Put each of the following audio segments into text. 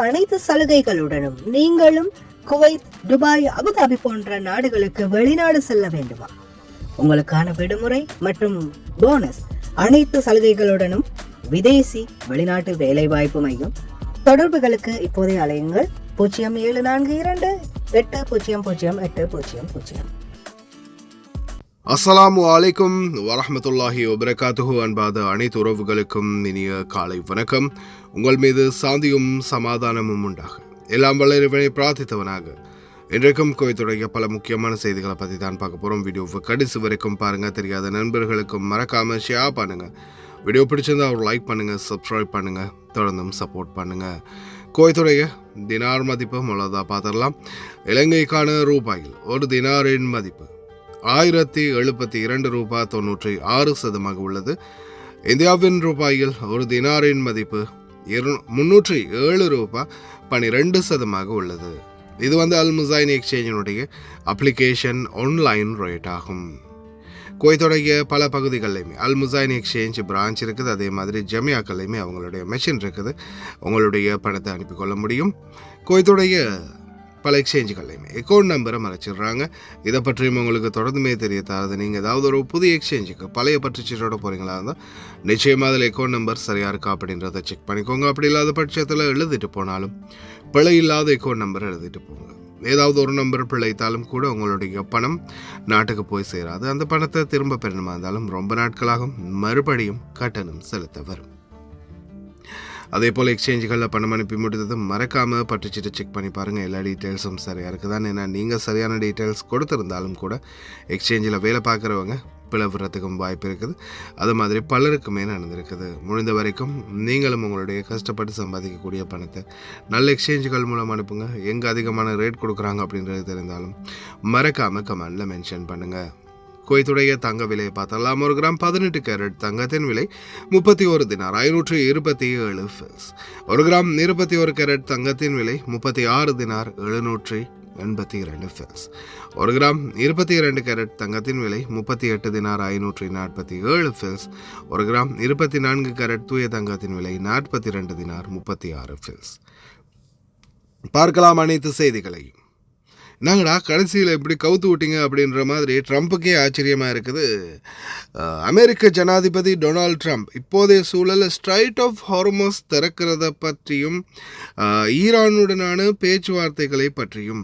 அனைத்து சலுகைகளுடனும் நீங்களும் Kuwait, Dubai, Abu Dhabi போன்ற நாடுகளுக்கு வெளிநாடு செல்ல வேண்டுமா? உங்களுக்கான விடுமுறை மற்றும் போனஸ் அனைத்து சலுகைகளுடனும் விதேசி வெளிநாட்டு வேலை வாய்ப்பு மையம். தொடர்புகளுக்கு இப்போதே அலையுங்கள் 0742-800-8000. அஸ்ஸலாமு அலைக்கும் வரஹ்மத்துல்லாஹி வபரகாத்துஹு. அன்பாத அனைத்து உறவுகளுக்கும் இனிய காலை வணக்கம். உங்கள் மீது சாந்தியும் சமாதானமும் உண்டாக எல்லாம் வல்ல இறைவனை பிரார்த்தித்தவனாக இன்றைக்கும் குவைத்துடைய பல முக்கியமான செய்திகளை பற்றி தான் பார்க்க போகிறோம். வீடியோவை கடைசி வரைக்கும் பாருங்கள். தெரியாத நண்பர்களுக்கும் மறக்காமல் ஷேர் பண்ணுங்கள். வீடியோ பிடிச்சிருந்தா ஒரு லைக் பண்ணுங்கள், சப்ஸ்கிரைப் பண்ணுங்கள், தொடர்ந்தும் சப்போர்ட் பண்ணுங்கள். குவைத்துடைய தினார் மதிப்பு முதலாக பார்த்துடலாம். இலங்கைக்கான ரூபாயில் ஒரு தினாரின் மதிப்பு 1072 ரூபாய் 96 உள்ளது. இந்தியாவின் ரூபாயில் ஒரு தினாரின் மதிப்பு 307 ரூபாய் 12 உள்ளது. இது அல் முசைன் எக்ஸ்சேஞ்சினுடைய அப்ளிகேஷன் ஆன்லைன் ரேட் ஆகும். குவைத்துடைய பல பகுதிகளிலுமே அல் முசைன் எக்ஸ்சேஞ்ச் பிரான்ச் இருக்குது. அதே மாதிரி ஜமியாக்கள்லையுமே அவங்களுடைய மெஷின் இருக்குது. உங்களுடைய பணத்தை அனுப்பிக்கொள்ள முடியும். குவைத்துடைய பல எக்ஸ்சேஞ்சுகள்லையுமே அக்கௌண்ட் நம்பரை மறைச்சிடுறாங்க. இதை பற்றியும் உங்களுக்கு தொடர்ந்துமே தெரிய தராது. நீங்கள் ஏதாவது ஒரு புதிய எக்ஸ்சேஞ்சுக்கு பழைய பற்றுச்சீட்டோட போகிறீங்களா இருந்தால் நிச்சயமாக அதில் அக்கௌண்ட் நம்பர் சரியாக இருக்கா அப்படின்றத செக் பண்ணிக்கோங்க. அப்படி இல்லாத பட்சத்தில் எழுதிட்டு போனாலும் பிழை இல்லாத அக்கௌண்ட் நம்பர் எழுதிட்டு போங்க. ஏதாவது ஒரு நம்பர் பிழைத்தாலும் கூட உங்களுடைய பணம் நாட்டுக்கு போய் சேராது. அந்த பணத்தை திரும்ப பெறணுமா இருந்தாலும் ரொம்ப நாட்களாகும். மறுபடியும் கட்டணம் செலுத்த வரும். அதே போல் எக்ஸ்சேஞ்சுகளில் பணம் அனுப்பி முடித்தது மறக்காமல் பட்டுச்சிட்டு செக் பண்ணி பாருங்கள். எல்லா டீட்டெயில்ஸும் சரியாக இருக்குதான். ஏன்னா நீங்கள் சரியான டீட்டெயில்ஸ் கொடுத்துருந்தாலும் கூட எக்ஸ்சேஞ்சில் வேலை பார்க்குறவங்க பிளவுறதுக்கும் வாய்ப்பு இருக்குது. அது மாதிரி பலருக்குமே நடந்திருக்குது. முடிந்த வரைக்கும் நீங்களும் உங்களுடைய கஷ்டப்பட்டு சம்பாதிக்கக்கூடிய பணத்தை நல்ல எக்ஸ்சேஞ்சுகள் மூலம் அனுப்புங்க. எங்கே அதிகமான ரேட் கொடுக்குறாங்க அப்படின்றது தெரிந்தாலும் மறக்காமல் கமெண்டில் மென்ஷன் பண்ணுங்கள். குவைத்துடைய தங்க விலையை பார்த்தலாம். 1 கிராம் 18 கேரட் தங்கத்தின் விலை 31 தினார் 527 ஃபில்ஸ். 1 கிராம் 21 கேரட் தங்கத்தின் விலை 36 தினார் 782 ஃபில்ஸ். 1 கிராம் 22 கேரட் தங்கத்தின் விலை 38 தினார் 547 ஃபில்ஸ். 1 கிராம் 24 கேரட் தூய தங்கத்தின் விலை 42 தினார் 36 ஃபில்ஸ். பார்க்கலாம் அனைத்து செய்திகளையும். நாங்கடா கடைசியில் எப்படி கவுத்து விட்டீங்க அப்படின்ற மாதிரி ட்ரம்ப்புக்கே ஆச்சரியமாக இருக்குது. அமெரிக்க ஜனாதிபதி டொனால்ட் ட்ரம்ப் இப்போதைய சூழலில் ஸ்ட்ரைட் ஆஃப் ஹார்மஸ் திறக்கிறத பற்றியும் ஈரானுடனான பேச்சுவார்த்தைகளை பற்றியும்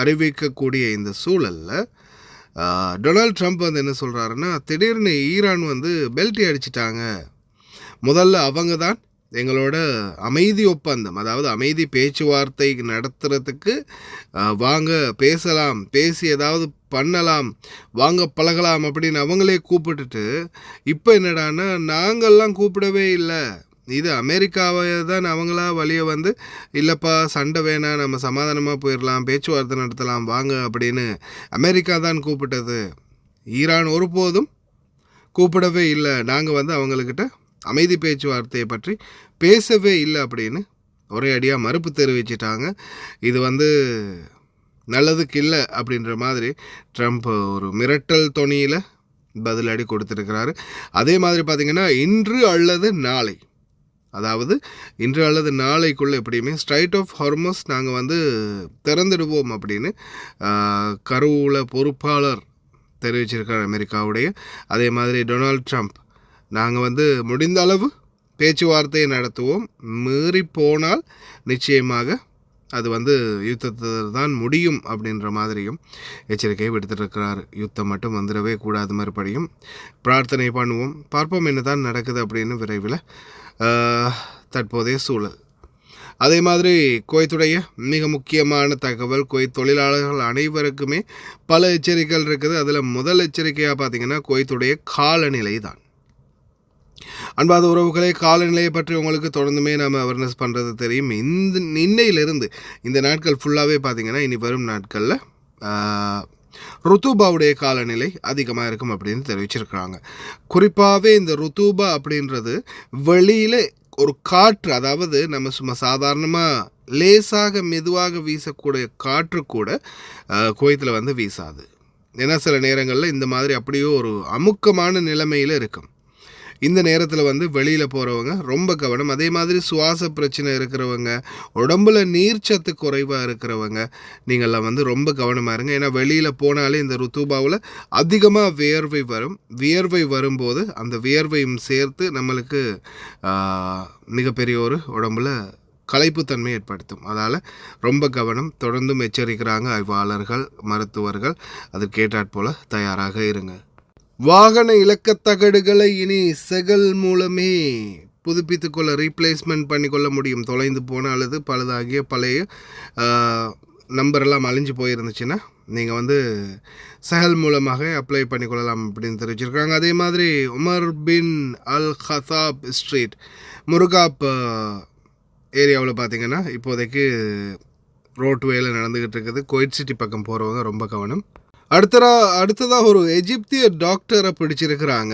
அறிவிக்கக்கூடிய இந்த சூழலில் டொனால்ட் ட்ரம்ப் என்ன சொல்கிறாருன்னா, திடீர்னு ஈரான் பெல்ட்டி அடிச்சிட்டாங்க. முதல்ல அவங்க தான் எங்களோட அமைதி ஒப்பந்தம், அதாவது அமைதி பேச்சுவார்த்தை நடத்துறதுக்கு வாங்க பேசலாம், பேசி ஏதாவது பண்ணலாம், வாங்க பழகலாம் அப்படின்னு அவங்களே கூப்பிட்டுட்டு இப்போ என்னடான்னா நாங்கள்லாம் கூப்பிடவே இல்லை, இது அமெரிக்காவை தான் அவங்களா வழியை இல்லைப்பா சண்டை வேணாம், நம்ம சமாதானமாக போயிடலாம், பேச்சுவார்த்தை நடத்தலாம் வாங்க அப்படின்னு அமெரிக்கா தான் கூப்பிட்டது, ஈரான் ஒருபோதும் கூப்பிடவே இல்லை, நாங்கள் அவங்கக்கிட்ட அமைதி பேச்சுவார்த்தையை பற்றி பேசவே இல்லை அப்படின்னு ஒரே அடியாக மறுப்பு தெரிவிச்சிட்டாங்க. இது நல்லதுக்கு இல்லை அப்படின்ற மாதிரி ட்ரம்ப் ஒரு மிரட்டல் தொனியில் பதிலடி கொடுத்துருக்கிறாரு. அதே மாதிரி பார்த்திங்கன்னா இன்று அல்லது நாளை, அதாவது இன்று அல்லது நாளைக்குள்ளே எப்படியுமே ஸ்ட்ரைட் ஆஃப் ஹார்மஸ் நாங்கள் திறந்துடுவோம் அப்படின்னு கருவூல பொறுப்பாளர் தெரிவிச்சிருக்கார் அமெரிக்காவுடைய. அதே மாதிரி டொனால்ட் ட்ரம்ப் நாங்கள் முடிந்த அளவு பேச்சுவார்த்தையை நடத்துவோம், மீறி போனால் நிச்சயமாக அது யுத்தத்தை தான் முடியும் அப்படின்ற மாதிரியும் எச்சரிக்கையை விடுத்துருக்கிறார். யுத்தம் மட்டும் வந்துடவே கூடாது, மறுபடியும் பிரார்த்தனை பண்ணுவோம், பார்ப்போம் என்ன தான் நடக்குது அப்படின்னு விரைவில் தற்போதைய சூழல். அதே மாதிரி குவைத்துடைய மிக முக்கியமான தகவல், குவைத் தொழிலாளர்கள் அனைவருக்குமே பல எச்சரிக்கைகள் இருக்குது. அதில் முதல் எச்சரிக்கையாக பார்த்திங்கன்னா குவைத்துடைய காலநிலை தான். அன்பாத உறவுகளை, காலநிலையை பற்றி உங்களுக்கு தொடர்ந்துமே நம்ம அவேர்னஸ் பண்ணுறது தெரியும். இன்னையிலிருந்து இந்த நாட்கள் ஃபுல்லாகவே பார்த்திங்கன்னா இனி வரும் நாட்களில் ருத்துபாவுடைய காலநிலை அதிகமாக இருக்கும் அப்படின்னு தெரிவிச்சிருக்கிறாங்க. குறிப்பாகவே இந்த ருத்துபா அப்படின்றது வெளியில் ஒரு காற்று, அதாவது நம்ம சும்மா சாதாரணமாக லேசாக மெதுவாக வீசக்கூடிய காற்று கூட குவைத்தில் வீசாது. ஏன்னா சில நேரங்களில் இந்த மாதிரி அப்படியே ஒரு அமுக்கமான நிலைமையில் இருக்கும். இந்த நேரத்தில் வந்து வெளியில் போகிறவங்க ரொம்ப கவனம். அதே மாதிரி சுவாச பிரச்சனை இருக்கிறவங்க, உடம்புல நீர்ச்சத்து குறைவாக இருக்கிறவங்க, நீங்கள்லாம் வந்து ரொம்ப கவனமாக இருங்க. ஏன்னா வெளியில் போனாலே இந்த ருத்துபாவில் அதிகமாக வியர்வை வரும். வியர்வை வரும்போது அந்த வியர்வையும் சேர்த்து நம்மளுக்கு மிகப்பெரிய ஒரு உடம்புல களைப்புத்தன்மை ஏற்படுத்தும். அதால் ரொம்ப கவனம். தொடர்ந்தும் எச்சரிக்கிறாங்க ஆய்வாளர்கள், மருத்துவர்கள். அதற்கேற்றாற்போல் தயாராக இருங்க. வாகன இலக்கத்தகடுகளை இனி செகல் மூலமே புதுப்பித்து கொள்ள, ரீப்ளேஸ்மெண்ட் பண்ணிக்கொள்ள முடியும். தொலைந்து போன அல்லது பழுதாகிய பழைய நம்பரெல்லாம் அழிஞ்சு போயிருந்துச்சுன்னா நீங்கள் வந்து சஹல் மூலமாக அப்ளை பண்ணிக்கொள்ளலாம் அப்படின்னு தெரிவிச்சிருக்காங்க. அதே மாதிரி உமர் பின் அல் ஹதாப் ஸ்ட்ரீட் முருகாப் ஏரியாவில் பார்த்திங்கன்னா இப்போதைக்கு ரோட் வேலை நடந்துக்கிட்டு இருக்குது. குவைட் சிட்டி பக்கம் போகிறவங்க ரொம்ப கவனம். அடுத்ததாக ஒரு எஜிப்திய டாக்டரை பிடிச்சிருக்கிறாங்க.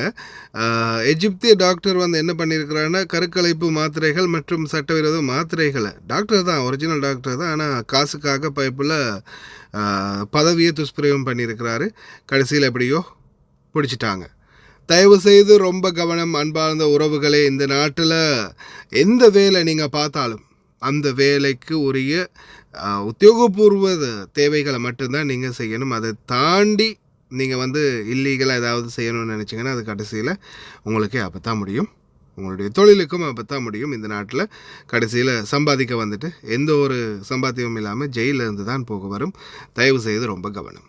எஜிப்திய டாக்டர் வந்து என்ன பண்ணியிருக்கிறாங்கன்னா, கருக்கலைப்பு மாத்திரைகள் மற்றும் சட்டவிரோத மாத்திரைகளை, டாக்டர் தான், ஒரிஜினல் டாக்டர் தான், ஆனால் காசுக்காக பைப்பில் பதவியை துஷ்பிரயோகம் பண்ணியிருக்கிறாரு. கடைசியில் எப்படியோ பிடிச்சிட்டாங்க. தயவு செய்து ரொம்ப கவனம் அன்பார்ந்த உறவுகளே. இந்த நாட்டில் எந்த வேலை நீங்கள் பார்த்தாலும் அந்த வேலைக்கு உரிய உத்தியோகபூர்வ தேவைகளை மட்டும்தான் நீங்கள் செய்யணும். அதை தாண்டி நீங்கள் வந்து இல்லீகலாக ஏதாவது செய்யணும்னு நினச்சிங்கன்னா அது கடைசியில் உங்களுக்கே ஆபத்தான் முடியும். உங்களுடைய தொழிலுக்கும் ஆபத்தான் முடியும். இந்த நாட்டில் கடைசியில் சம்பாதிக்க வந்துட்டு எந்த ஒரு சம்பாத்தியமும் இல்லாமல் ஜெயிலில் இருந்து தான் போக வரும். தயவு செய்து ரொம்ப கவனம்.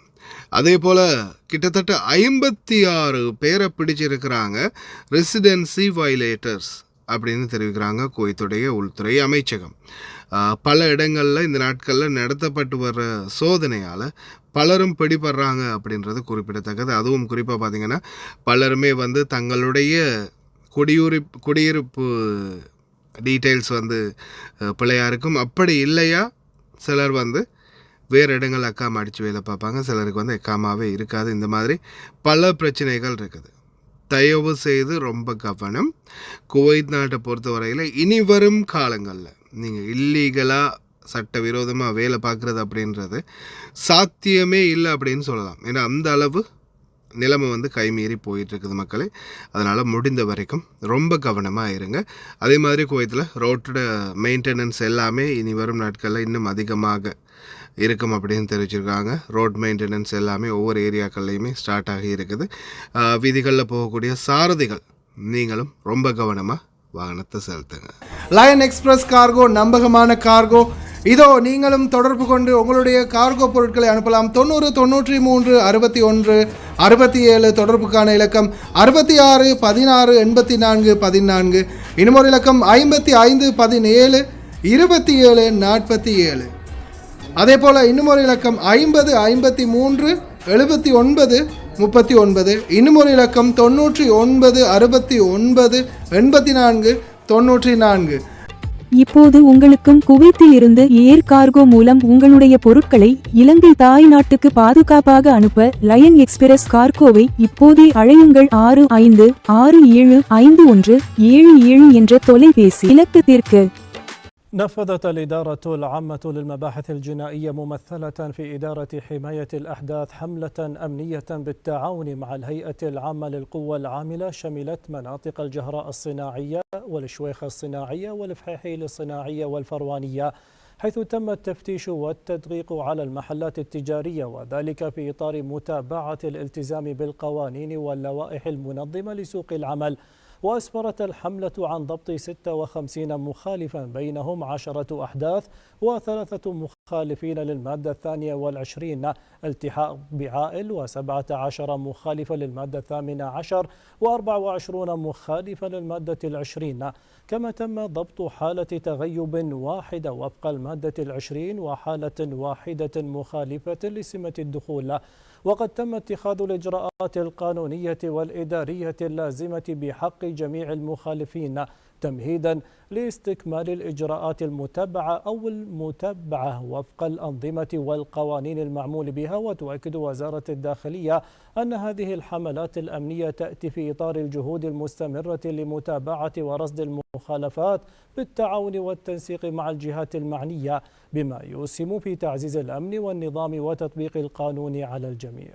அதே போல் கிட்டத்தட்ட 56 பேரை பிடிச்சிருக்கிறாங்க ரெசிடென்சி வயலேட்டர்ஸ் அப்படின்னு தெரிவிக்கிறாங்க குவைத்துடைய உள்துறை அமைச்சகம். பல இடங்களில் இந்த நாட்களில் நடத்தப்பட்டு வர்ற சோதனையால் பலரும் பிடிபடுறாங்க அப்படின்றது குறிப்பிடத்தக்கது. அதுவும் குறிப்பாக பார்த்திங்கன்னா பலருமே வந்து தங்களுடைய குடியிருப்பு டீட்டெயில்ஸ் வந்து பிள்ளையாக இருக்கும். அப்படி இல்லையா சிலர் வந்து வேறு இடங்கள் எக்காம அடித்து வேலை பார்ப்பாங்க. சிலருக்கு வந்து எக்காமாவே இருக்காது. இந்த மாதிரி பல பிரச்சனைகள் இருக்குது. தயவு செய்து ரொம்ப கவனம். குவைத் நாட்டை பொறுத்தவரையில் இனி வரும் காலங்களில் நீங்கள் இல்லீகலாக சட்டவிரோதமாக வேலை பார்க்குறது அப்படின்றது சாத்தியமே இல்லை அப்படின்னு சொல்லலாம். ஏன்னா அந்த அளவு நிலைமை வந்து கைமீறி போயிட்டுருக்குது மக்களே. அதனால் முடிந்த வரைக்கும் ரொம்ப கவனமாக இருங்க. அதே மாதிரி குவைத்தில் ரோட்டோட மெயின்டெனன்ஸ் எல்லாமே இனி வரும் நாட்களில் இன்னும் அதிகமாக இருக்கும் அப்படின்னு தெரிவிச்சிருக்காங்க. ரோட் மெயின்டெனன்ஸ் எல்லாமே ஒவ்வொரு ஏரியாக்கள்லையுமே ஸ்டார்ட் ஆகி இருக்குது. வீதிகளில் போகக்கூடிய சாரதிகள் நீங்களும் ரொம்ப கவனமாக வாகனத்தை செலுத்துங்க. லயன் எக்ஸ்பிரஸ் கார்கோ நம்பகமான கார்கோ. இதோ நீங்களும் தொடர்பு கொண்டு உங்களுடைய கார்கோ பொருட்களை அனுப்பலாம். 90 93 61 67 தொடர்புக்கான இலக்கம் 66 16 84 14. இன்னொரு இலக்கம் 55 17 27 47. அதே போல் இன்னும் ஒரு இலக்கம் 50 53 79 39. இன்னும் ஒரு இலக்கம் 99 69 84 94. இப்போது உங்களுக்கும் குவைத்தில் இருந்து ஏர் கார்கோ மூலம் உங்களுடைய பொருட்களை இலங்கை தாய் நாட்டுக்கு பாதுகாப்பாக அனுப்ப லயன் எக்ஸ்பிரஸ் கார்கோவை இப்போதே அழையுங்கள். 65675177 என்ற தொலைபேசி இலக்கத்திற்கு. نفذت الإدارة العامة للمباحث الجنائية ممثلة في إدارة حماية الأحداث حملة أمنية بالتعاون مع الهيئة العامة للقوى العاملة شملت مناطق الجهراء الصناعية والشويخة الصناعية والفحيحيل الصناعية والفروانية، حيث تم التفتيش والتدقيق على المحلات التجارية، وذلك في إطار متابعة الالتزام بالقوانين واللوائح المنظمة لسوق العمل. وأسفرت الحملة عن ضبط 56 مخالفا بينهم 10 أحداث و3 مخالفين للمادة 22 التحاء بعائل، و17 مخالفا للمادة 18 و24 مخالفا للمادة 20. كما تم ضبط حالة تغيب واحدة وفق المادة 20 وحالة واحدة مخالفة لسمة الدخول. وقد تم اتخاذ الإجراءات القانونية والإدارية اللازمة بحق جميع المخالفين تمهيدا لاستكمال الإجراءات المتبعة وفق الأنظمة والقوانين المعمول بها. وتؤكد وزارة الداخلية أن هذه الحملات الأمنية تأتي في إطار الجهود المستمرة لمتابعة ورصد المخالفات بالتعاون والتنسيق مع الجهات المعنية، بما يسهم في تعزيز الأمن والنظام وتطبيق القانون على الجميع.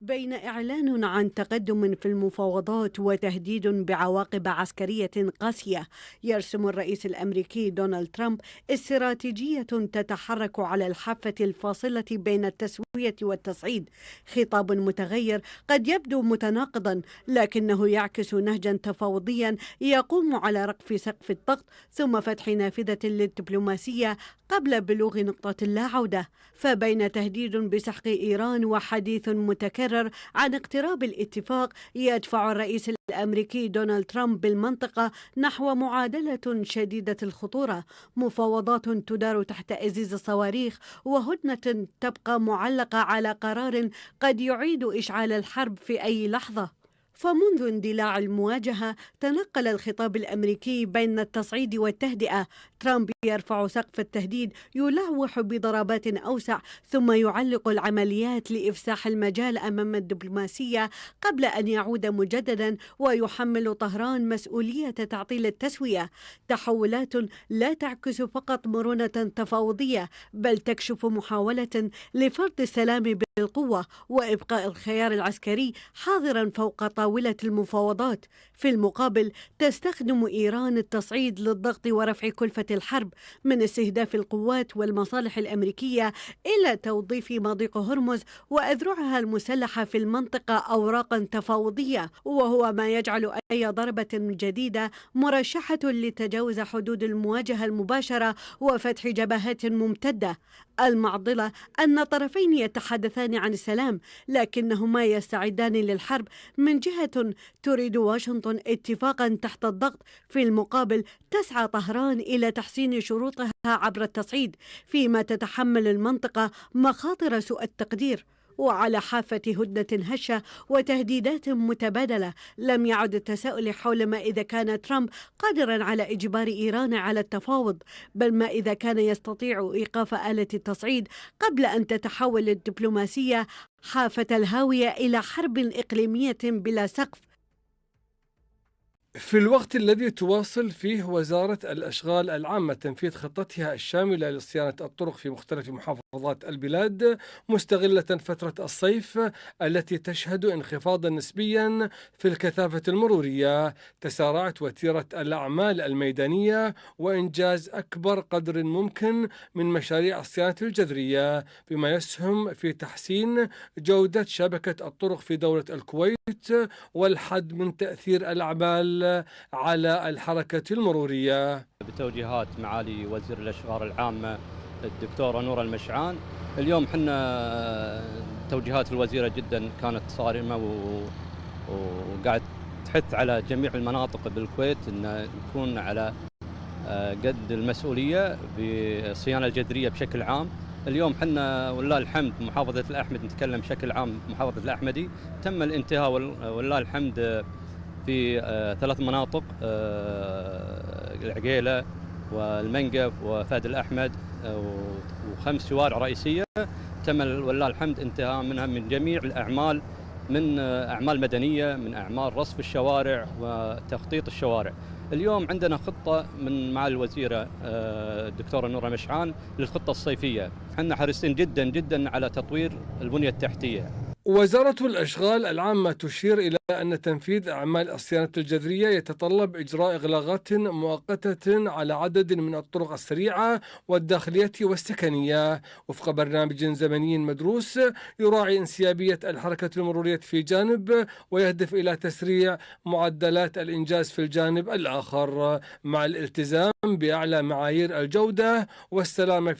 بين إعلان عن تقدم في المفاوضات وتهديد بعواقب عسكرية قاسية، يرسم الرئيس الأمريكي دونالد ترامب استراتيجية تتحرك على الحافة الفاصلة بين التسوية والتصعيد. خطاب متغير قد يبدو متناقضا، لكنه يعكس نهجا تفاوضيا يقوم على رقف سقف الضغط ثم فتح نافذة للدبلوماسية قبل بلوغ نقطة لا عودة. فبين تهديد بسحق إيران وحديث متكرر عن اقتراب الاتفاق، يدفع الرئيس الأمريكي دونالد ترامب بالمنطقة نحو معادلة شديدة الخطورة، مفاوضات تدار تحت أزيز الصواريخ، وهدنة تبقى معلقة على قرار قد يعيد إشعال الحرب في أي لحظة. فمنذ اندلاع المواجهة تنقل الخطاب الأمريكي بين التصعيد والتهدئة. ترامب يرفع سقف التهديد، يلوح بضربات أوسع، ثم يعلق العمليات لإفساح المجال أمام الدبلوماسية قبل أن يعود مجددا ويحمل طهران مسؤولية تعطيل التسوية. تحولات لا تعكس فقط مرونة تفاوضية، بل تكشف محاولة لفرض السلام بالقوة وإبقاء الخيار العسكري حاضرا فوق طاولة المفاوضات. في المقابل تستخدم إيران التصعيد للضغط ورفع كلفة الحرب، من استهداف القوات والمصالح الأمريكية إلى توظيف مضيق هرمز وأذرعها المسلحة في المنطقة أوراقا تفاوضية، وهو ما يجعل أي ضربة جديدة مرشحة لتجاوز حدود المواجهة المباشرة وفتح جبهات ممتدة. المعضلة أن الطرفين يتحدثان عن السلام، لكنهما يستعدان للحرب. من جهة تريد واشنطن اتفاقا تحت الضغط، في المقابل تسعى طهران إلى تحسين شروطها عبر التصعيد، فيما تتحمل المنطقة مخاطر سوء التقدير. وعلى حافة هدنة هشة وتهديدات متبادلة، لم يعد التساؤل حول ما إذا كان ترامب قادرا على إجبار إيران على التفاوض، بل ما إذا كان يستطيع إيقاف آلة التصعيد قبل أن تتحول الدبلوماسية حافة الهاوية إلى حرب إقليمية بلا سقف. في الوقت الذي تواصل فيه وزارة الأشغال العامة تنفيذ خطتها الشاملة لصيانة الطرق في مختلف محافظات البلاد، مستغلة فترة الصيف التي تشهد انخفاضا نسبيا في الكثافة المرورية، تسارعت وتيرة الأعمال الميدانية وإنجاز أكبر قدر ممكن من مشاريع الصيانة الجذرية، بما يسهم في تحسين جودة شبكة الطرق في دولة الكويت والحد من تأثير الأعمال على الحركة المرورية. بتوجيهات معالي وزير الأشغال العامة الدكتورة نورة المشعان، اليوم حنا توجيهات الوزيرة جدا كانت صارمة وقاعد تحث على جميع المناطق بالكويت أن نكون على قد المسؤولية بالصيانة الجذرية بشكل عام. اليوم حنا والله الحمد محافظة الأحمد، نتكلم بشكل عام محافظة الأحمدي، تم الانتهاء والله الحمد في 3 مناطق، العقيلة والمنقف وفهد الأحمد و5 شوارع رئيسية تم والله الحمد انتهاء منها من جميع الأعمال، من أعمال مدنية، من أعمال رصف الشوارع وتخطيط الشوارع. اليوم عندنا خطة من معالي الوزيرة الدكتورة نورة مشعان للخطة الصيفية، احنا حريصين جدا جدا على تطوير البنية التحتية. وزارة الأشغال العامة تشير إلى أن تنفيذ أعمال الصيانة الجذرية يتطلب إجراء إغلاقات مؤقتة على عدد من الطرق السريعة والداخلية والسكنية وفق برنامج زمني مدروس يراعي انسيابية الحركة المرورية في جانب ويهدف إلى تسريع معدلات الإنجاز في الجانب الآخر، مع الالتزام بأعلى معايير الجودة والسلامة.